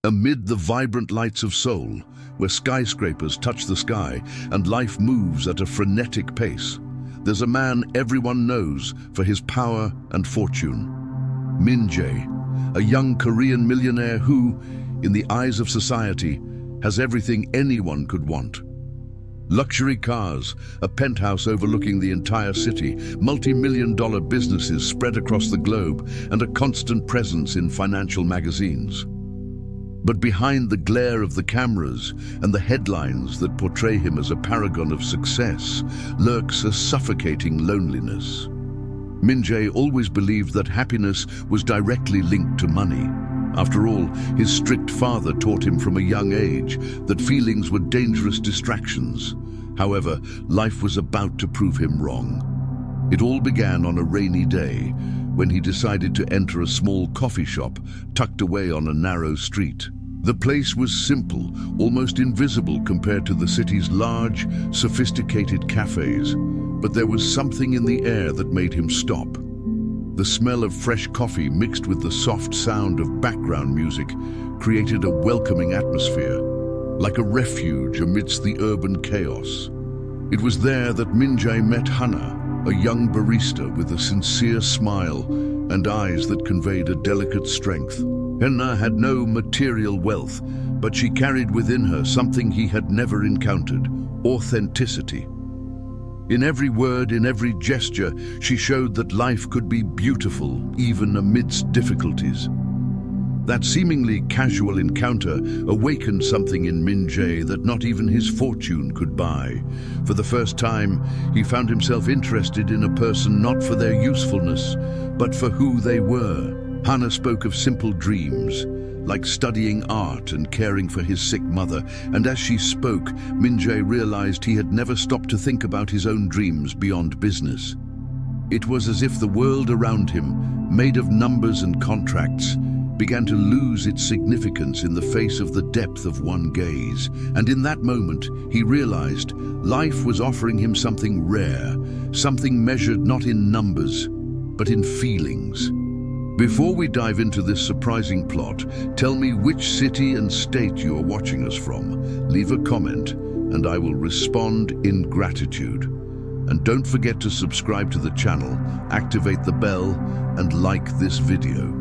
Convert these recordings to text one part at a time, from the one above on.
Amid the vibrant lights of Seoul, where skyscrapers touch the sky and life moves at a frenetic pace, there's a man everyone knows for his power and fortune. Min-Jae, a young Korean millionaire who, in the eyes of society, has everything anyone could want. Luxury cars, a penthouse overlooking the entire city, multi-million-dollar businesses spread across the globe, and a constant presence in financial magazines. But behind the glare of the cameras and the headlines that portray him as a paragon of success lurks a suffocating loneliness. Min-Jae always believed that happiness was directly linked to money. After all, his strict father taught him from a young age that feelings were dangerous distractions. However, life was about to prove him wrong. It all began on a rainy day when he decided to enter a small coffee shop tucked away on a narrow street. The place was simple, almost invisible compared to the city's large, sophisticated cafes, but there was something in the air that made him stop. The smell of fresh coffee mixed with the soft sound of background music created a welcoming atmosphere, like a refuge amidst the urban chaos. It was there that Min-Jae met Hana, a young barista with a sincere smile and eyes that conveyed a delicate strength. Hana had no material wealth, but she carried within her something he had never encountered: authenticity. In every word, in every gesture, she showed that life could be beautiful, even amidst difficulties. That seemingly casual encounter awakened something in Min-Jae that not even his fortune could buy. For the first time, he found himself interested in a person not for their usefulness, but for who they were. Hana spoke of simple dreams, like studying art and caring for his sick mother, and as she spoke, Min-Jae realized he had never stopped to think about his own dreams beyond business. It was as if the world around him, made of numbers and contracts, began to lose its significance in the face of the depth of one gaze. And in that moment, he realized life was offering him something rare, something measured not in numbers, but in feelings. Before we dive into this surprising plot, tell me which city and state you are watching us from. Leave a comment, and I will respond in gratitude. And don't forget to subscribe to the channel, activate the bell, and like this video.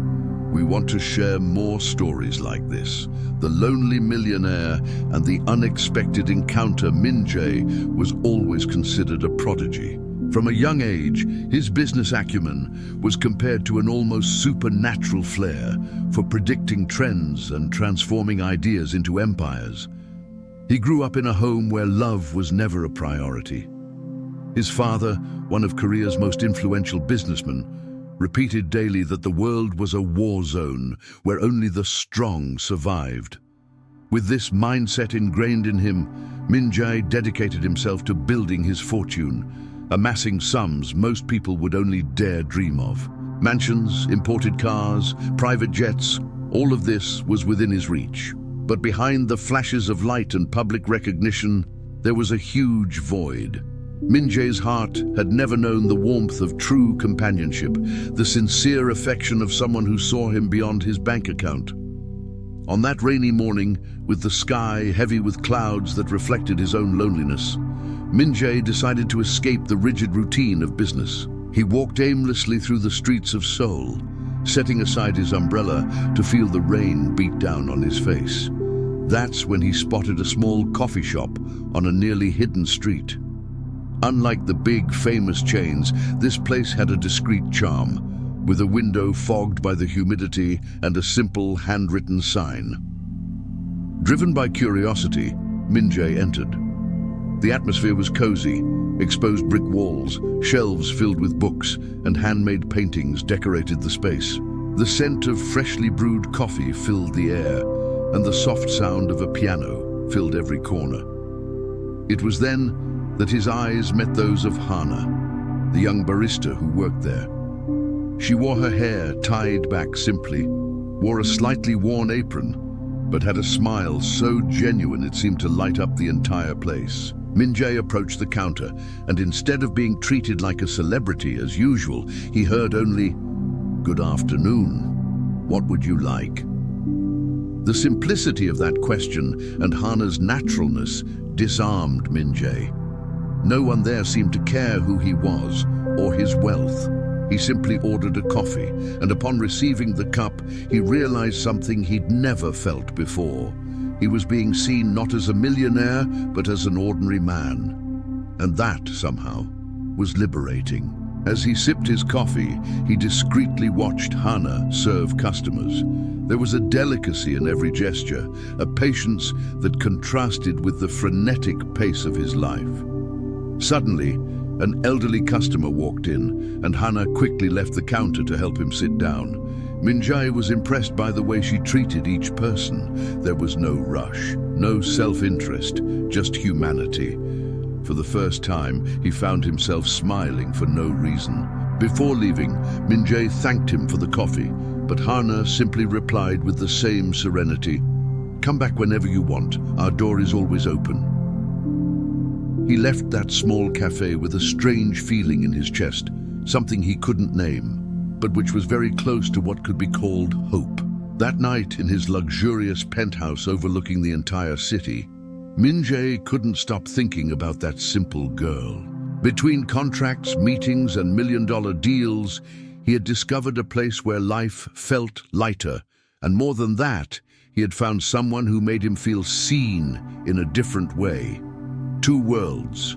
We want to share more stories like this. The lonely millionaire and the unexpected encounter. Min-Jae was always considered a prodigy. From a young age, his business acumen was compared to an almost supernatural flair for predicting trends and transforming ideas into empires. He grew up in a home where love was never a priority. His father, one of Korea's most influential businessmen, repeated daily that the world was a war zone where only the strong survived. With this mindset ingrained in him, Min-Jae dedicated himself to building his fortune, amassing sums most people would only dare dream of. Mansions, imported cars, private jets, all of this was within his reach. But behind the flashes of light and public recognition, there was a huge void. Min-Jae's heart had never known the warmth of true companionship, the sincere affection of someone who saw him beyond his bank account. On that rainy morning, with the sky heavy with clouds that reflected his own loneliness, Min-Jae decided to escape the rigid routine of business. He walked aimlessly through the streets of Seoul, setting aside his umbrella to feel the rain beat down on his face. That's when he spotted a small coffee shop on a nearly hidden street. Unlike the big, famous chains, this place had a discreet charm, with a window fogged by the humidity and a simple, handwritten sign. Driven by curiosity, Min-Jae entered. The atmosphere was cozy: exposed brick walls, shelves filled with books, and handmade paintings decorated the space. The scent of freshly brewed coffee filled the air, and the soft sound of a piano filled every corner. It was then that his eyes met those of Hana, the young barista who worked there. She wore her hair tied back simply, wore a slightly worn apron, but had a smile so genuine it seemed to light up the entire place. Min-Jae approached the counter, and instead of being treated like a celebrity as usual, he heard only, "Good afternoon. What would you like?" The simplicity of that question and Hana's naturalness disarmed Min-Jae. No one there seemed to care who he was or his wealth. He simply ordered a coffee, and upon receiving the cup, he realized something he'd never felt before. He was being seen not as a millionaire, but as an ordinary man. And that, somehow, was liberating. As he sipped his coffee, he discreetly watched Hana serve customers. There was a delicacy in every gesture, a patience that contrasted with the frenetic pace of his life. Suddenly, an elderly customer walked in, and Hana quickly left the counter to help him sit down. Min-Jae was impressed by the way she treated each person. There was no rush, no self-interest, just humanity. For the first time, he found himself smiling for no reason. Before leaving, Min-Jae thanked him for the coffee, but Hana simply replied with the same serenity, "Come back whenever you want. Our door is always open." He left that small cafe with a strange feeling in his chest, something he couldn't name, but which was very close to what could be called hope. That night, in his luxurious penthouse overlooking the entire city, Min-Jae couldn't stop thinking about that simple girl. Between contracts, meetings, and million-dollar deals, he had discovered a place where life felt lighter, and more than that, he had found someone who made him feel seen in a different way. Two worlds,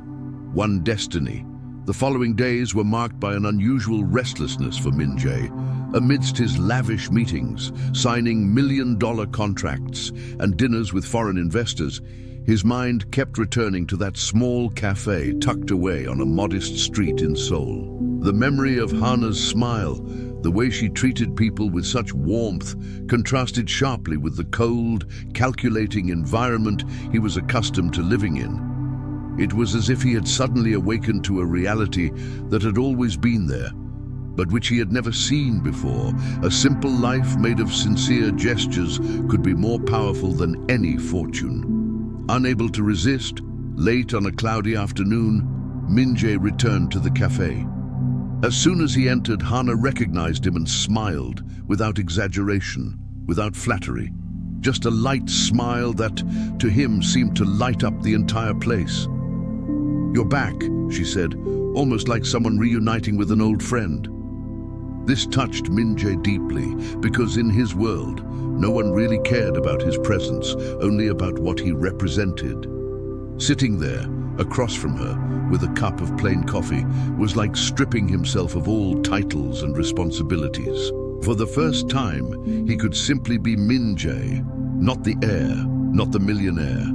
one destiny. The following days were marked by an unusual restlessness for Min-Jae. Amidst his lavish meetings, signing million-dollar contracts, and dinners with foreign investors, his mind kept returning to that small cafe tucked away on a modest street in Seoul. The memory of Hana's smile, the way she treated people with such warmth, contrasted sharply with the cold, calculating environment he was accustomed to living in. It was as if he had suddenly awakened to a reality that had always been there, but which he had never seen before. A simple life made of sincere gestures could be more powerful than any fortune. Unable to resist, late on a cloudy afternoon, Min-Jae returned to the cafe. As soon as he entered, Hana recognized him and smiled, without exaggeration, without flattery. Just a light smile that, to him, seemed to light up the entire place. "You're back," she said, almost like someone reuniting with an old friend. This touched Min-Jae deeply, because in his world, no one really cared about his presence, only about what he represented. Sitting there, across from her, with a cup of plain coffee, was like stripping himself of all titles and responsibilities. For the first time, he could simply be Min-Jae, not the heir, not the millionaire,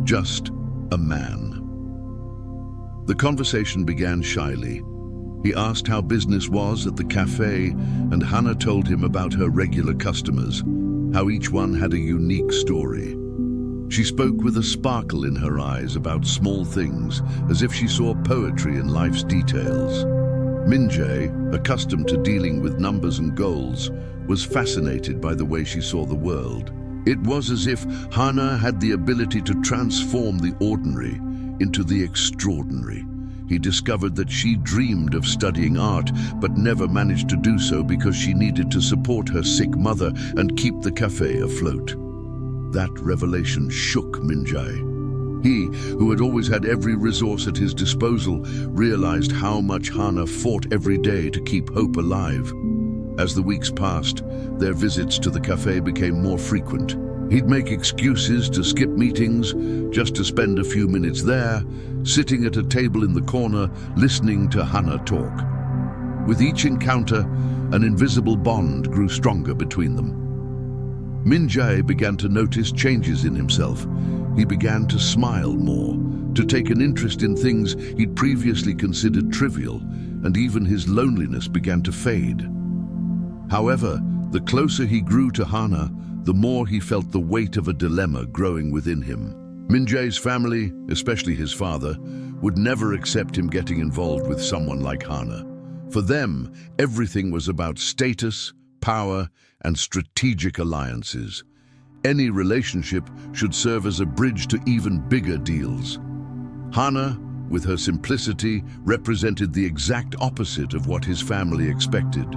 just a man. The conversation began shyly. He asked how business was at the cafe, and Hana told him about her regular customers, how each one had a unique story. She spoke with a sparkle in her eyes about small things, as if she saw poetry in life's details. Min-Jae, accustomed to dealing with numbers and goals, was fascinated by the way she saw the world. It was as if Hana had the ability to transform the ordinary into the extraordinary. He discovered that she dreamed of studying art, but never managed to do so because she needed to support her sick mother and keep the cafe afloat. That revelation shook Min-Jae. He, who had always had every resource at his disposal, realized how much Hana fought every day to keep hope alive. As the weeks passed, their visits to the cafe became more frequent. He'd make excuses to skip meetings, just to spend a few minutes there, sitting at a table in the corner, listening to Hana talk. With each encounter, an invisible bond grew stronger between them. Min-Jae began to notice changes in himself. He began to smile more, to take an interest in things he'd previously considered trivial, and even his loneliness began to fade. However, the closer he grew to Hana, the more he felt the weight of a dilemma growing within him. Min-Jae's family, especially his father, would never accept him getting involved with someone like Hana. For them, everything was about status, power, and strategic alliances. Any relationship should serve as a bridge to even bigger deals. Hana, with her simplicity, represented the exact opposite of what his family expected.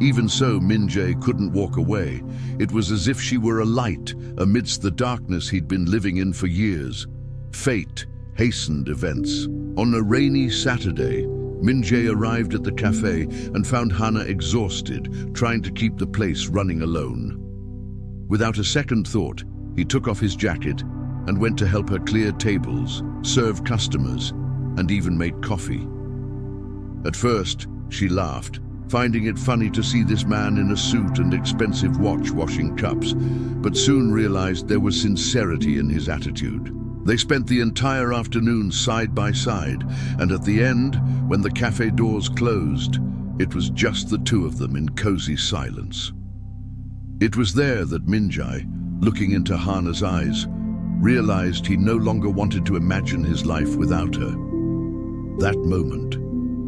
Even so, Min-Jae couldn't walk away. It was as if she were a light amidst the darkness he'd been living in for years. Fate hastened events. On a rainy Saturday, Min-Jae arrived at the cafe and found Hana exhausted, trying to keep the place running alone. Without a second thought, he took off his jacket and went to help her clear tables, serve customers, and even make coffee. At first, she laughed, finding it funny to see this man in a suit and expensive watch washing cups, but soon realized there was sincerity in his attitude. They spent the entire afternoon side by side, and at the end, when the cafe doors closed, it was just the two of them in cozy silence. It was there that Min-Jae, looking into Hana's eyes, realized he no longer wanted to imagine his life without her. That moment,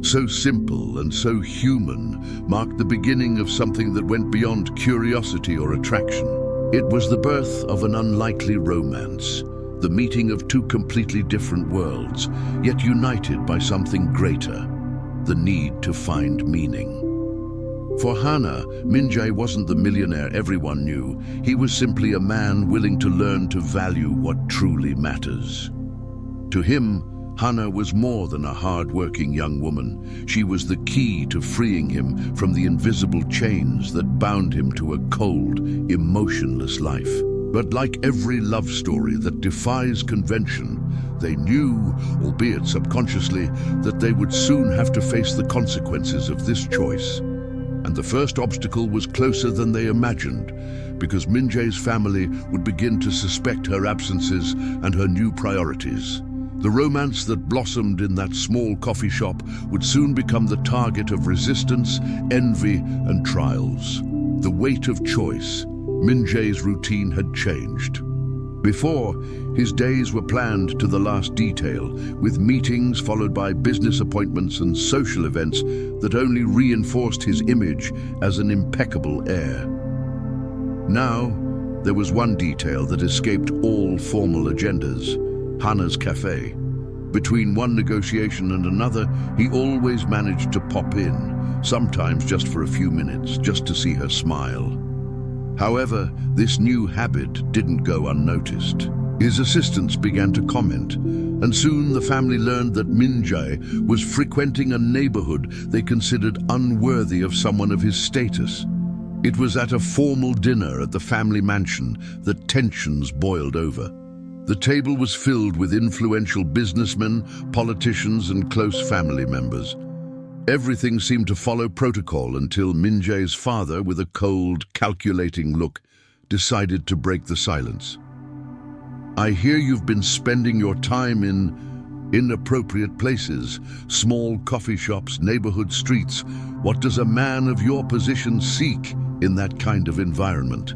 so simple and so human, marked the beginning of something that went beyond curiosity or attraction. It was the birth of an unlikely romance, the meeting of two completely different worlds, yet united by something greater, the need to find meaning. For Hana, Min-Jae wasn't the millionaire everyone knew. He was simply a man willing to learn to value what truly matters. To him, Hana was more than a hard-working young woman. She was the key to freeing him from the invisible chains that bound him to a cold, emotionless life. But like every love story that defies convention, they knew, albeit subconsciously, that they would soon have to face the consequences of this choice. And the first obstacle was closer than they imagined, because Min-Jae's family would begin to suspect her absences and her new priorities. The romance that blossomed in that small coffee shop would soon become the target of resistance, envy, and trials. The weight of choice. Min-Jae's routine had changed. Before, his days were planned to the last detail, with meetings followed by business appointments and social events that only reinforced his image as an impeccable heir. Now, there was one detail that escaped all formal agendas: Hana's cafe. Between one negotiation and another, he always managed to pop in, sometimes just for a few minutes, just to see her smile. However, this new habit didn't go unnoticed. His assistants began to comment, and soon the family learned that Min-Jae was frequenting a neighborhood they considered unworthy of someone of his status. It was at a formal dinner at the family mansion that tensions boiled over. The table was filled with influential businessmen, politicians, and close family members. Everything seemed to follow protocol until Min-Jae's father, with a cold, calculating look, decided to break the silence. "I hear you've been spending your time in inappropriate places, small coffee shops, neighborhood streets. What does a man of your position seek in that kind of environment?"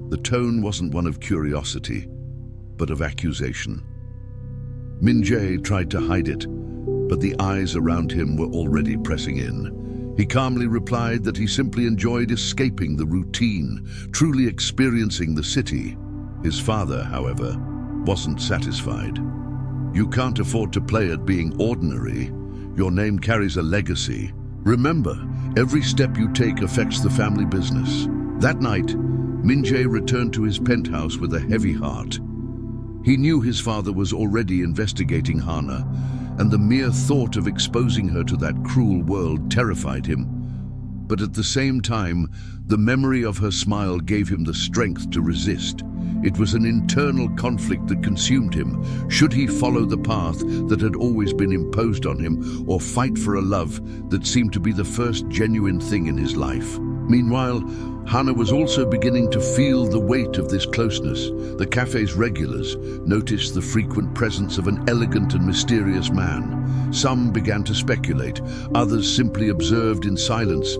The tone wasn't one of curiosity, but of accusation. Min-Jae tried to hide it, but the eyes around him were already pressing in. He calmly replied that he simply enjoyed escaping the routine, truly experiencing the city. His father, however, wasn't satisfied. "You can't afford to play at being ordinary. Your name carries a legacy. Remember, every step you take affects the family business." That night, Min-Jae returned to his penthouse with a heavy heart. He knew his father was already investigating Hana, and the mere thought of exposing her to that cruel world terrified him. But at the same time, the memory of her smile gave him the strength to resist. It was an internal conflict that consumed him. Should he follow the path that had always been imposed on him, or fight for a love that seemed to be the first genuine thing in his life? Meanwhile, Hana was also beginning to feel the weight of this closeness. The cafe's regulars noticed the frequent presence of an elegant and mysterious man. Some began to speculate, others simply observed in silence,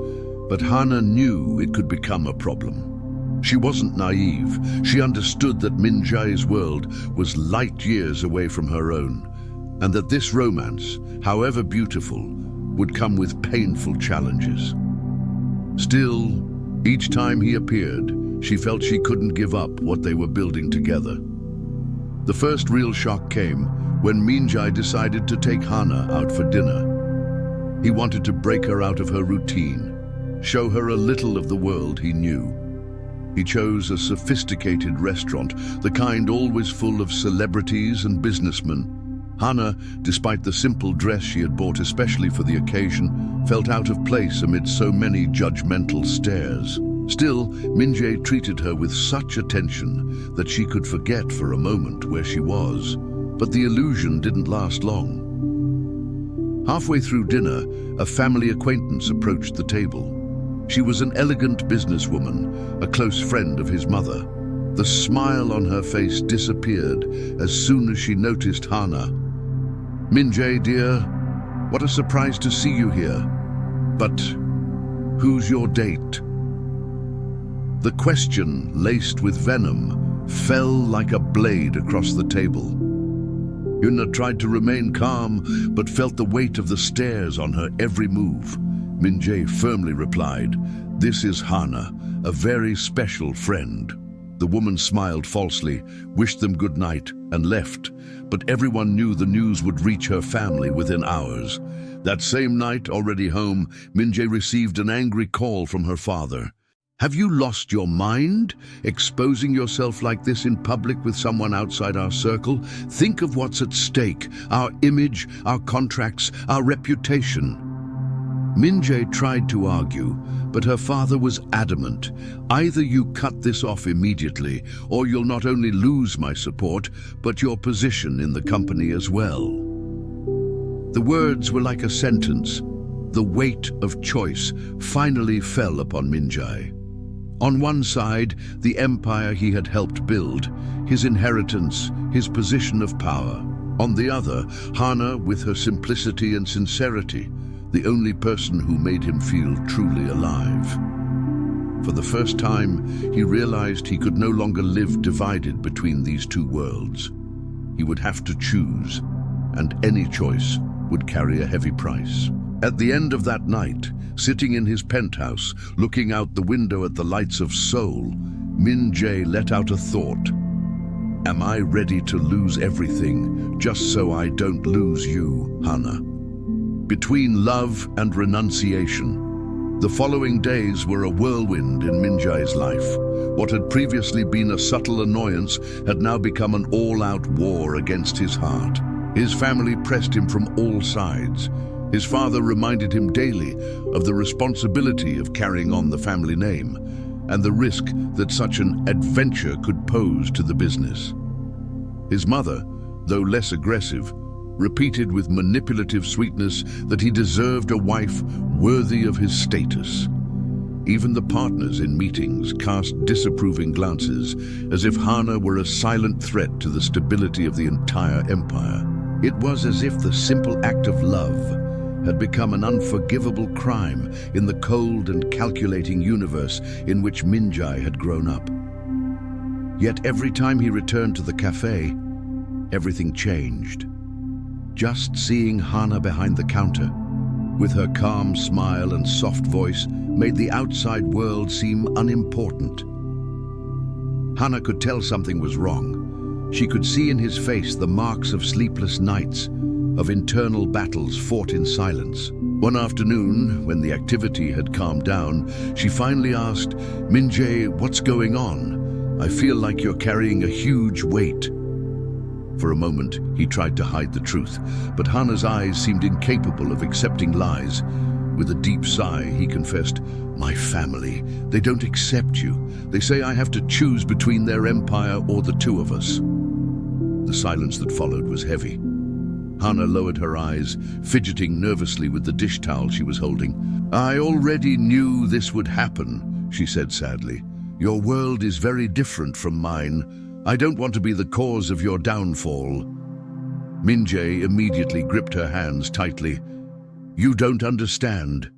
but Hana knew it could become a problem. She wasn't naive. She understood that Min-Jae's world was light years away from her own, and that this romance, however beautiful, would come with painful challenges. Still, each time he appeared, she felt she couldn't give up what they were building together. The first real shock came when Min-Jae decided to take Hana out for dinner. He wanted to break her out of her routine. show her a little of the world he knew. He chose a sophisticated restaurant, the kind always full of celebrities and businessmen. Hana, despite the simple dress she had bought especially for the occasion, felt out of place amid so many judgmental stares. Still, Min-Jae treated her with such attention that she could forget for a moment where she was. But the illusion didn't last long. Halfway through dinner, a family acquaintance approached the table. She was an elegant businesswoman, a close friend of his mother. The smile on her face disappeared as soon as she noticed Hana. "Min-Jae, dear, what a surprise to see you here. But who's your date?" The question, laced with venom, fell like a blade across the table. Yuna tried to remain calm, but felt the weight of the stares on her every move. Min-Jae firmly replied, "This is Hana, a very special friend." The woman smiled falsely, wished them good night, and left, but everyone knew the news would reach her family within hours. That same night, already home, Min-Jae received an angry call from her father. "Have you lost your mind? Exposing yourself like this in public with someone outside our circle? Think of what's at stake, our image, our contracts, our reputation." Min-Jae tried to argue, but her father was adamant. "Either you cut this off immediately, or you'll not only lose my support, but your position in the company as well." The words were like a sentence. The weight of choice finally fell upon Min-Jae. On one side, the empire he had helped build, his inheritance, his position of power. On the other, Hana with her simplicity and sincerity, the only person who made him feel truly alive. For the first time, he realized he could no longer live divided between these two worlds. He would have to choose, and any choice would carry a heavy price. At the end of that night, sitting in his penthouse, looking out the window at the lights of Seoul, Min-Jae let out a thought. "Am I ready to lose everything, just so I don't lose you, Hana?" Between love and renunciation, the following days were a whirlwind in Min-Jae's life. What had previously been a subtle annoyance had now become an all-out war against his heart. His family pressed him from all sides. His father reminded him daily of the responsibility of carrying on the family name and the risk that such an adventure could pose to the business. His mother, though less aggressive, repeated with manipulative sweetness that he deserved a wife worthy of his status. Even the partners in meetings cast disapproving glances, as if Hana were a silent threat to the stability of the entire empire. It was as if the simple act of love had become an unforgivable crime in the cold and calculating universe in which Min-Jae had grown up. Yet every time he returned to the cafe, everything changed. Just seeing Hana behind the counter, with her calm smile and soft voice, made the outside world seem unimportant. Hana could tell something was wrong. She could see in his face the marks of sleepless nights, of internal battles fought in silence. One afternoon, when the activity had calmed down, she finally asked, "Min-Jae, what's going on? I feel like you're carrying a huge weight." For a moment, he tried to hide the truth, but Hana's eyes seemed incapable of accepting lies. With a deep sigh, he confessed, "My family, they don't accept you. They say I have to choose between their empire or the two of us." The silence that followed was heavy. Hana lowered her eyes, fidgeting nervously with the dish towel she was holding. "I already knew this would happen," she said sadly. "Your world is very different from mine. I don't want to be the cause of your downfall." Min-Jae immediately gripped her hands tightly. "You don't understand.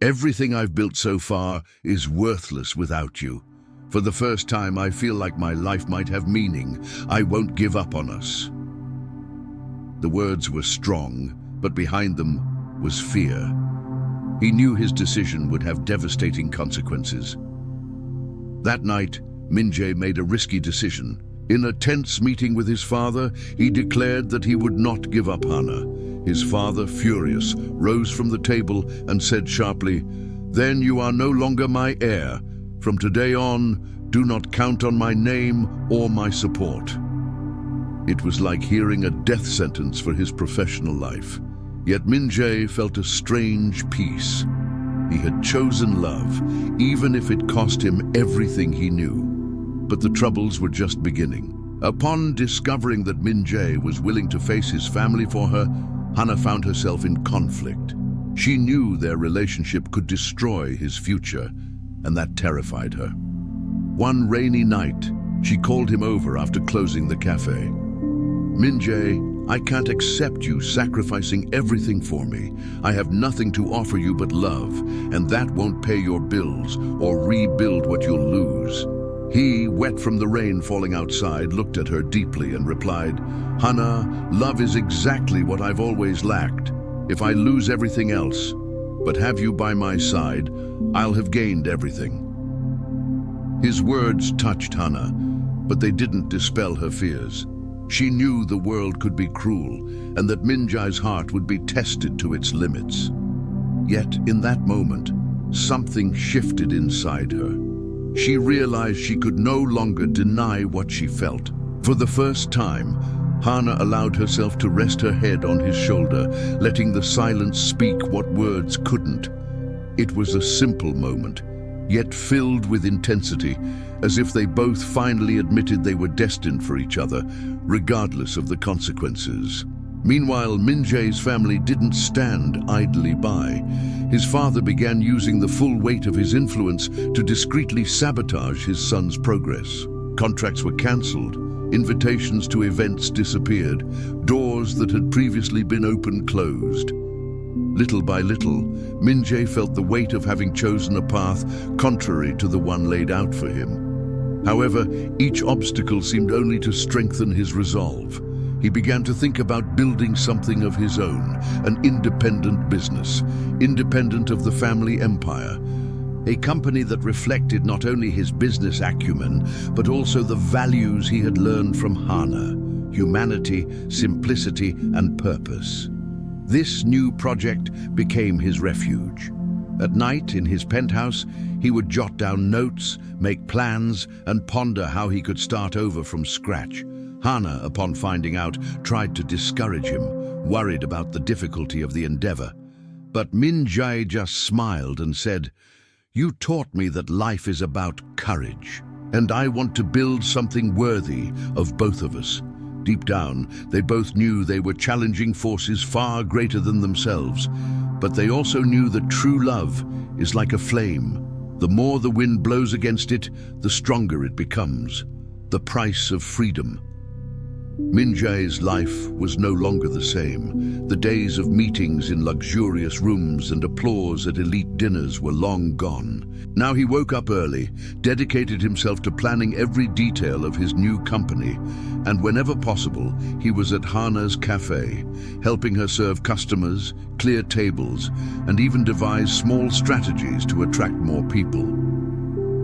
Everything I've built so far is worthless without you. For the first time, I feel like my life might have meaning. I won't give up on us." The words were strong, but behind them was fear. He knew his decision would have devastating consequences. That night, Min-Jae made a risky decision. In a tense meeting with his father, he declared that he would not give up Hana. His father, furious, rose from the table and said sharply, Then you are no longer my heir. From today on, do not count on my name or my support." It was like hearing a death sentence for his professional life. Yet Min-Jae felt a strange peace. He had chosen love, even if it cost him everything he knew. But the troubles were just beginning. Upon discovering that Min-Jae was willing to face his family for her, Hana found herself in conflict. She knew their relationship could destroy his future, and that terrified her. One rainy night, she called him over after closing the cafe. "Min-Jae, I can't accept you sacrificing everything for me. I have nothing to offer you but love, and that won't pay your bills or rebuild what you'll lose." He, wet from the rain falling outside, looked at her deeply and replied, "Hana, love is exactly what I've always lacked. If I lose everything else, but have you by my side, I'll have gained everything." His words touched Hana, but they didn't dispel her fears. She knew the world could be cruel and that Min-Jae's heart would be tested to its limits. Yet, in that moment, something shifted inside her. She realized she could no longer deny what she felt. For the first time, Hana allowed herself to rest her head on his shoulder, letting the silence speak what words couldn't. It was a simple moment, yet filled with intensity, as if they both finally admitted they were destined for each other, regardless of the consequences. Meanwhile, Min-Jae's family didn't stand idly by. His father began using the full weight of his influence to discreetly sabotage his son's progress. Contracts were cancelled, invitations to events disappeared, doors that had previously been open closed. Little by little, Min-Jae felt the weight of having chosen a path contrary to the one laid out for him. However, each obstacle seemed only to strengthen his resolve. He began to think about building something of his own, an independent business, independent of the family empire. A company that reflected not only his business acumen, but also the values he had learned from Hana: humanity, simplicity, and purpose. This new project became his refuge. At night, in his penthouse, he would jot down notes, make plans, and ponder how he could start over from scratch. Hana, upon finding out, tried to discourage him, worried about the difficulty of the endeavor. But Min-Jae just smiled and said, "You taught me that life is about courage, and I want to build something worthy of both of us." Deep down, they both knew they were challenging forces far greater than themselves, but they also knew that true love is like a flame. The more the wind blows against it, the stronger it becomes. The price of freedom. Min-Jae's life was no longer the same. The days of meetings in luxurious rooms and applause at elite dinners were long gone. Now he woke up early, dedicated himself to planning every detail of his new company, and whenever possible, he was at Hana's cafe, helping her serve customers, clear tables, and even devise small strategies to attract more people.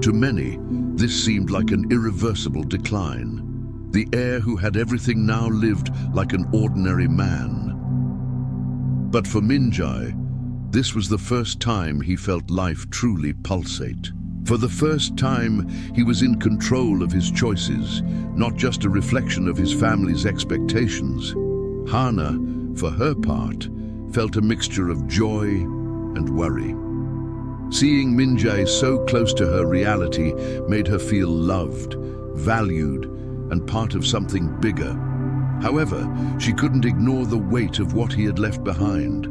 To many, this seemed like an irreversible decline. The heir who had everything now lived like an ordinary man. But for Min-Jae, this was the first time he felt life truly pulsate. For the first time, he was in control of his choices, not just a reflection of his family's expectations. Hana, for her part, felt a mixture of joy and worry. Seeing Min-Jae so close to her reality made her feel loved, valued, and part of something bigger. However, she couldn't ignore the weight of what he had left behind.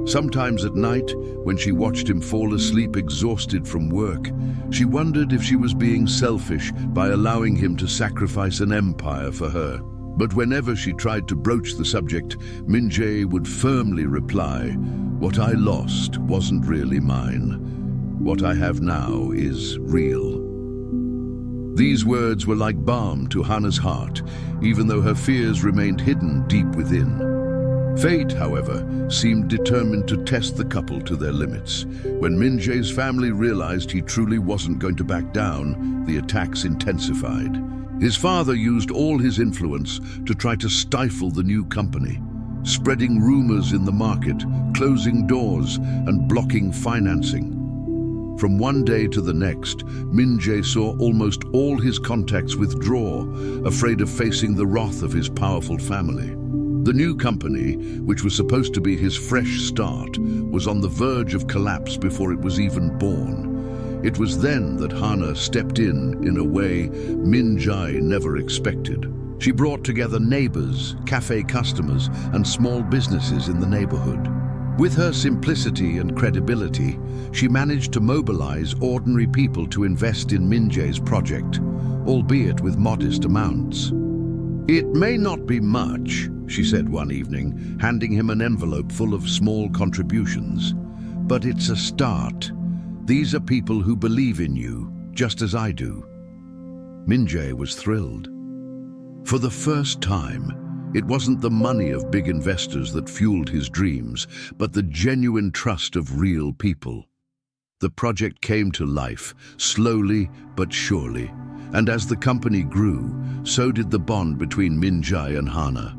Sometimes at night, when she watched him fall asleep exhausted from work, she wondered if she was being selfish by allowing him to sacrifice an empire for her. But whenever she tried to broach the subject, Min-Jae would firmly reply, "What I lost wasn't really mine. What I have now is real." These words were like balm to Hana's heart, even though her fears remained hidden deep within. Fate, however, seemed determined to test the couple to their limits. When Min-Jae's family realized he truly wasn't going to back down, the attacks intensified. His father used all his influence to try to stifle the new company, spreading rumors in the market, closing doors, and blocking financing. From one day to the next, Min-Jae saw almost all his contacts withdraw, afraid of facing the wrath of his powerful family. The new company, which was supposed to be his fresh start, was on the verge of collapse before it was even born. It was then that Hana stepped in a way Min-Jae never expected. She brought together neighbors, cafe customers, and small businesses in the neighborhood. With her simplicity and credibility, she managed to mobilize ordinary people to invest in Min-Jae's project, albeit with modest amounts. "It may not be much," she said one evening, handing him an envelope full of small contributions, "but it's a start. These are people who believe in you, just as I do." Min-Jae was thrilled. For the first time, it wasn't the money of big investors that fueled his dreams, but the genuine trust of real people. The project came to life, slowly but surely, and as the company grew, so did the bond between Min-Jae and Hana.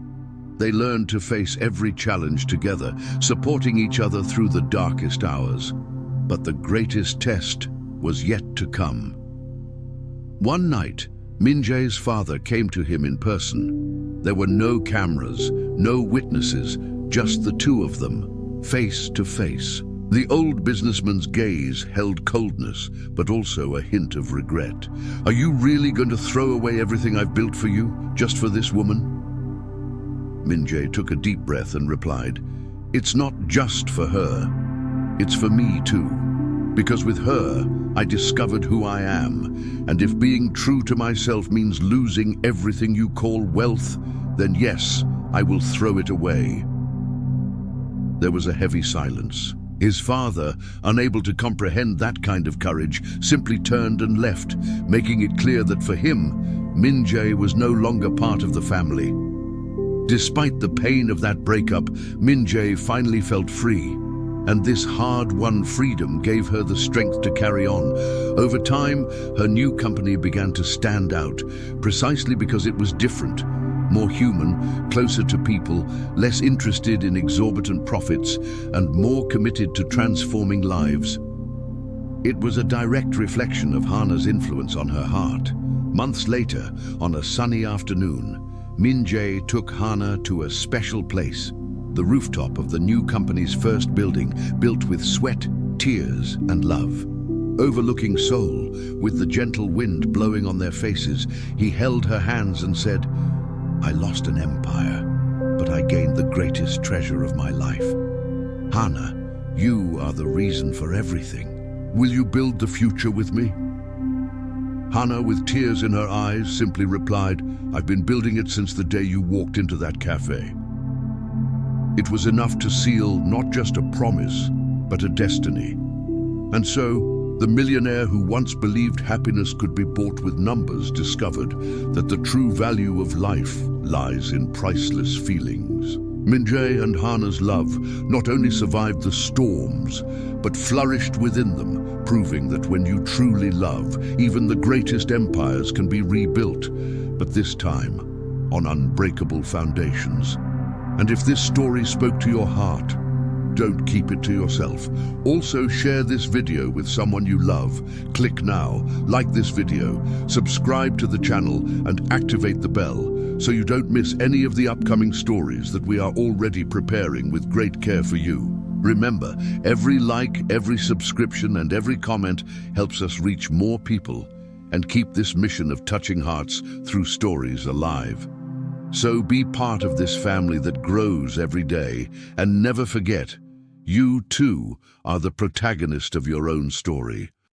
They learned to face every challenge together, supporting each other through the darkest hours. But the greatest test was yet to come. One night, Min-Jae's father came to him in person. There were no cameras, no witnesses, just the two of them, face to face. The old businessman's gaze held coldness, but also a hint of regret. "Are you really going to throw away everything I've built for you, just for this woman?" Min-Jae took a deep breath and replied, "It's not just for her. It's for me too. Because with her, I discovered who I am, and if being true to myself means losing everything you call wealth, then yes, I will throw it away." There was a heavy silence. His father, unable to comprehend that kind of courage, simply turned and left, making it clear that for him, Min-Jae was no longer part of the family. Despite the pain of that breakup, Min-Jae finally felt free. And this hard-won freedom gave her the strength to carry on. Over time, her new company began to stand out, precisely because it was different, more human, closer to people, less interested in exorbitant profits, and more committed to transforming lives. It was a direct reflection of Hana's influence on her heart. Months later, on a sunny afternoon, Min-Jae took Hana to a special place. The rooftop of the new company's first building, built with sweat, tears, and love. Overlooking Seoul, with the gentle wind blowing on their faces, he held her hands and said, "I lost an empire, but I gained the greatest treasure of my life. Hana, you are the reason for everything. Will you build the future with me?" Hana, with tears in her eyes, simply replied, "I've been building it since the day you walked into that cafe." It was enough to seal not just a promise, but a destiny. And so, the millionaire who once believed happiness could be bought with numbers discovered that the true value of life lies in priceless feelings. Min-Jae and Hana's love not only survived the storms, but flourished within them, proving that when you truly love, even the greatest empires can be rebuilt, but this time on unbreakable foundations. And if this story spoke to your heart, don't keep it to yourself. Also share this video with someone you love. Click now, like this video, subscribe to the channel, and activate the bell so you don't miss any of the upcoming stories that we are already preparing with great care for you. Remember, every like, every subscription, and every comment helps us reach more people and keep this mission of touching hearts through stories alive. So be part of this family that grows every day, and never forget, you too are the protagonist of your own story.